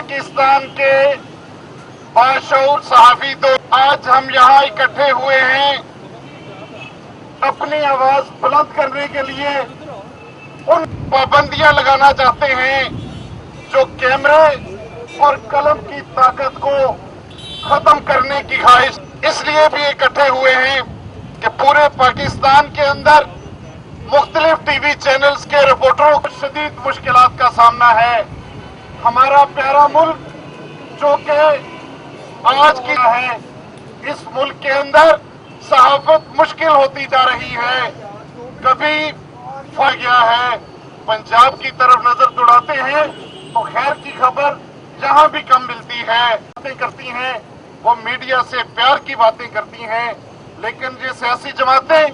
पाकिस्तान के बाशऊर सहाफी तो आज हम यहाँ इकट्ठे हुए हैं अपनी आवाज बुलंद करने के लिए उन पाबंदियां लगाना चाहते हैं जो कैमरे और कलम की ताकत को खत्म करने की ख्वाहिश। इसलिए भी इकट्ठे हुए हैं कि पूरे पाकिस्तान के अंदर मुख्तलिफ टीवी चैनल्स के रिपोर्टरों को शदीद मुश्किलात का सामना है। हमारा प्यारा मुल्क जो कि आज की है, इस मुल्क के अंदर सहाफत मुश्किल होती जा रही है। कभी फट गया है, पंजाब की तरफ नजर दौड़ाते हैं तो खैर की खबर जहां भी कम मिलती है। बातें करती हैं वो मीडिया से प्यार की बातें करती हैं, लेकिन ये सियासी जमातें,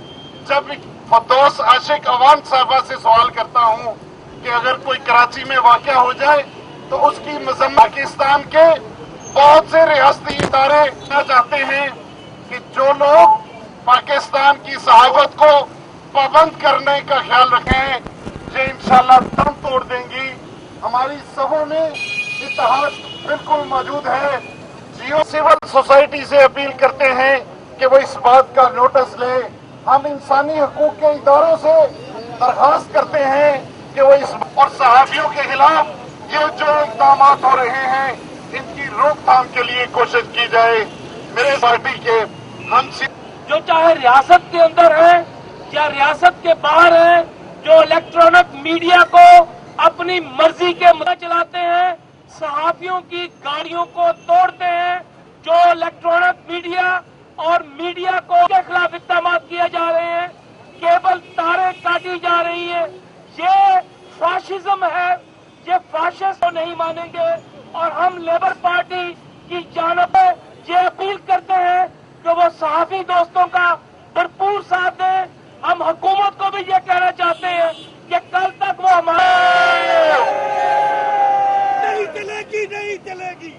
जब फरदौस आशिक अवान साहबा से सवाल करता हूं कि अगर कोई कराची में वाक़या हो जाए तो उसकी मज़म्मत पाकिस्तान के बहुत से रियासती इदारे चाहते हैं कि जो लोग पाकिस्तान की सहाफत को पाबंद करने का ख्याल रखें, ये इंशाल्लाह दम तोड़ देंगी। हमारी सभों में इत्तेहाद बिल्कुल मौजूद है। जियो सिविल सोसाइटी से अपील करते हैं कि वो इस बात का नोटिस ले। हम इंसानी हकूक के इदारों से दरख्वास्त करते हैं कि वो इस और सहाफियों के खिलाफ ये जो इक़दाम हो रहे हैं इनकी रोकथाम के लिए कोशिश की जाए। मेरे पार्टी के हम जो चाहे रियासत के अंदर है या रियासत के बाहर है, जो इलेक्ट्रॉनिक मीडिया को अपनी मर्जी के मुताबिक चलाते हैं, सहाफियों की गाड़ियों को तोड़ते हैं, जो इलेक्ट्रॉनिक मीडिया और मीडिया को के खिलाफ इक़दाम किए जा रहे हैं, केबल तारें काटी जा रही है, ये फाशिज्म है। ये फाशिस्ट को नहीं मानेंगे और हम लेबर पार्टी की जानिब ये अपील करते हैं कि वो सहाफी दोस्तों का भरपूर साथ दें। हम हुकूमत को भी ये कहना चाहते हैं कि कल तक वो हमारे नहीं चलेगी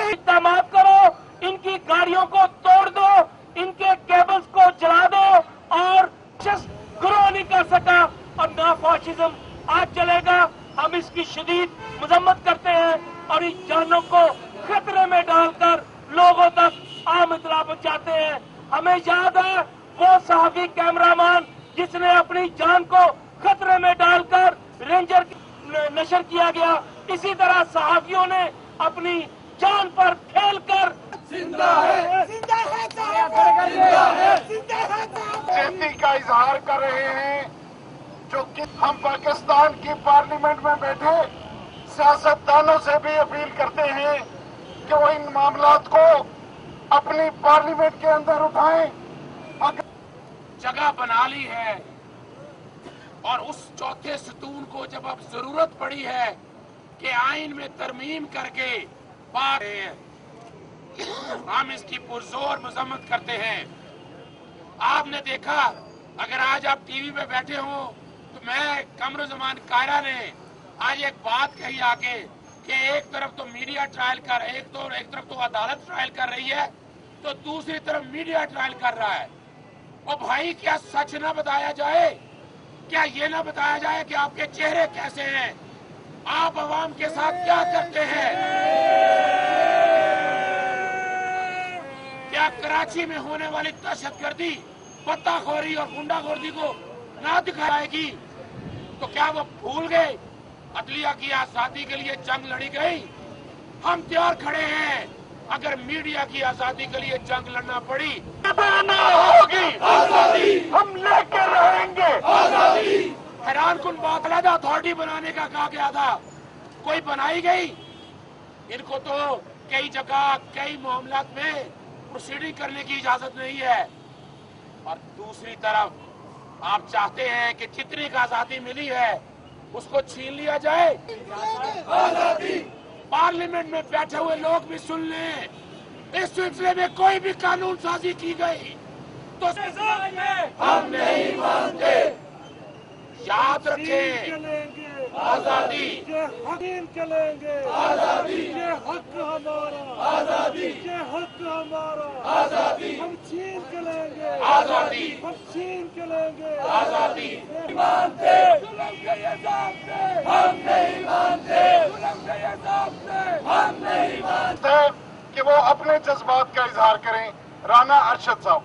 इक़दाम करो, इनकी गाड़ियों को तोड़ दो, इनके केबल्स को जला दो और ग्रो नहीं कर सका और ना फाशिज्म आज चलेगा। हम इसकी शदीद मजम्मत करते हैं और इस जानों को खतरे में डालकर लोगों तक आम इत्तला पहुंचाते हैं। हमें याद है वो सहाफी कैमरामैन जिसने अपनी जान को खतरे में डालकर रेंजर नशर किया गया। इसी तरह सहाफियों ने अपनी जान पर खेलकर जिंदा है का इजहार कर रहे हैं। जो कि हम पाकिस्तान की पार्लियामेंट में बैठे सियासतदानों से भी अपील करते हैं कि वो इन मामलात को अपनी पार्लियामेंट के अंदर उठाएं। अगर जगह बना ली है और उस चौथे सतून को जब अब जरूरत पड़ी है कि आइन में तरमीम करके बात है, हम इसकी पुरजोर मजम्मत करते हैं। आपने देखा, अगर आज आप टीवी पे बैठे हो तो मैं कमरुज़्ज़मान कायरा ने आज एक बात कही आगे कि एक तरफ तो मीडिया ट्रायल कर, एक तरफ तो अदालत ट्रायल कर रही है तो दूसरी तरफ मीडिया ट्रायल कर रहा है। और भाई क्या सच ना बताया जाए? क्या ये ना बताया जाए कि आपके चेहरे कैसे हैं, आप अवाम के साथ क्या करते हैं? क्या कराची में होने वाली दहशतगर्दी, पत्ताखोरी और गुंडागर्दी को ना दिखाएगी? तो क्या वो भूल गए अदलिया की आजादी के लिए जंग लड़ी गई? हम तैयार खड़े हैं, अगर मीडिया की आजादी के लिए जंग लड़ना पड़ी होगी आजादी, हम लेके रहेंगे आजादी। हैरान कुन बात, अलग अथॉरिटी बनाने का कहा गया था, कोई बनाई गई? इनको तो कई जगह कई मामलात में प्रोसीडिंग करने की इजाजत नहीं है। और दूसरी तरफ आप चाहते हैं कि जितनी का आजादी मिली है उसको छीन लिया जाए। आजादी पार्लियामेंट में बैठे हुए लोग भी सुन लें, इस सिलसिले में कोई भी कानून साजी की गई तो हम नहीं मानते। याद रखें, आजादी चलेंगे, आजादी ये हक हमारा, आजादी ये हक हमारा, आजादी हम छीन के लेंगे। आजादी, हम छीन के लेंगे आजादी, मानते जुल्म के ये ज़ाब्ते हम नहीं मानते, जुल्म के ये ज़ाब्ते हम नहीं मानते। है कि वो अपने जज्बात का इजहार करें। राना अरशद साहब।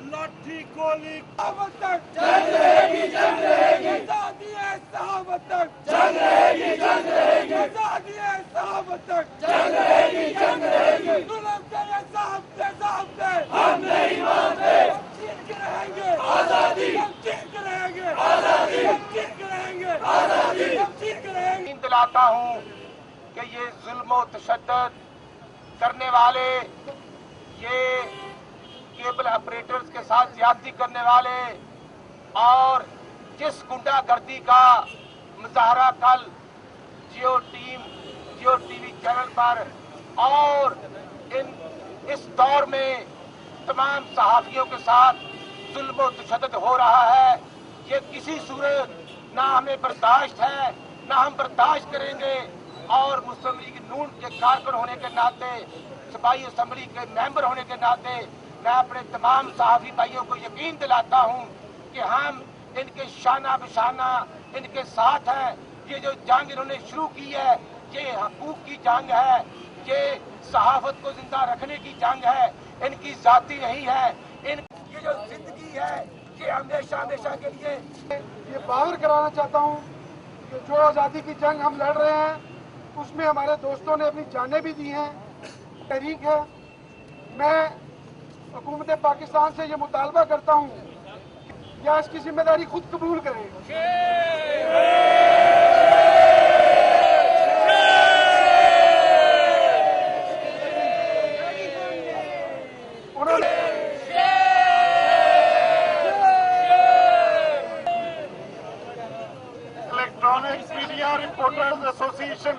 लाठी गोली सहाबत तक जंग रहेगी, जंग रहेगी, आजादी है सहाबत तक जंग रहेगी, जंग रहेगी, आजादी है सहाबत तक जंग रहेगी, जंग रहेगी, जुल्म के ये ज़ाब्ते ज़ाब्ते हम नहीं मानते, हम छीन के रहेंगे आजादी, हम छीन के रहेंगे आजादी, हम छीन के रहेंगे आजादी, हम छीन के रहेंगे। यकीन दिलाता हूँ कि ये जुल्म और तशद्दुद करने वाले, ये केबल ऑपरेटर्स के साथ ज्यादती करने वाले और जिस गुंडागर्दी का मुजाहरा कल जियो टीवी चैनल पर और इस दौर में तमाम सहाफियों के साथ जुल्म और तशद्दुद हो रहा है, ये किसी सूरत ना हमें बर्दाश्त है, ना हम बर्दाश्त करेंगे। और मुस्लिम लीग नून के कारकुन होने के नाते, सूबाई असम्बली के मेंबर होने के नाते मैं अपने तमाम सहाफी भाइयों को यकीन दिलाता हूं कि हम इनके शाना बशाना इनके साथ हैं। ये जो जंग इन्होंने शुरू की है, ये हकूक की जंग है, ये सहाफत को जिंदा रखने की जंग है, इनकी जाती नहीं है। ये जो जिंदगी है ये हमेशा हमेशा के लिए। ये बाहर कराना चाहता हूँ कि जो आज़ादी की जंग हम लड़ रहे हैं उसमें हमारे दोस्तों ने अपनी जानें भी दी हैं, तहरीक है। मैं हुकूमत पाकिस्तान से ये मुतालबा करता हूँ कि या इसकी जिम्मेदारी खुद कबूल करें। उन्होंने इलेक्ट्रॉनिक मीडिया रिपोर्टर्स एसोसिएशन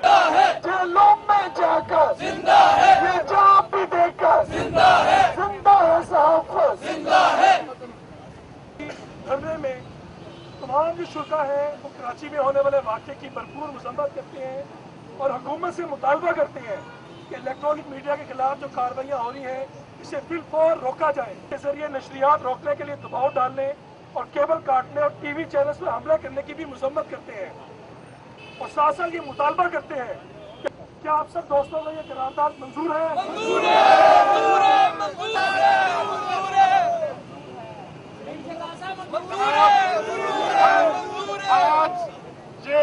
जेलों में जाकर जिंदा है, ये जान भी देकर जिंदा है सहाफत जिंदा है। धरने में तमाम जो शुरा हैं वो कराची में होने वाले वाक़े की भरपूर मजम्मत करते हैं और हुकूमत से मुतालबा करते हैं कि इलेक्ट्रॉनिक मीडिया के खिलाफ जो कार्रवाइयाँ हो रही हैं इसे बिलफौर रोका जाए। इस जरिए नशरियात रोकने के लिए दबाव डालने और केबल काटने और टीवी चैनल्स पर हमला करने की भी मजम्मत करते हैं और साथ साथ ये मुतालबा करते हैं कि क्या आप सब दोस्तों को ये करारदाद मंजूर है? मंजूर है, मंजूर है, मंजूर है, मंजूर है। आज ये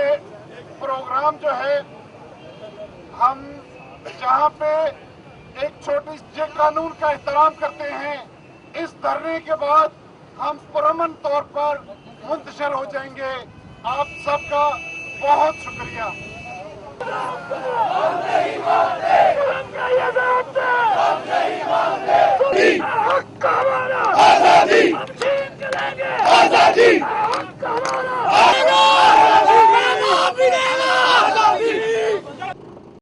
प्रोग्राम जो है, हम जहाँ पे एक छोटी जे कानून का एहतराम करते हैं, इस धरने के बाद हम पुरअमन तौर पर मुंतशिर हो जाएंगे। आप सबका बहुत शुक्रिया। आजादी, आजादी,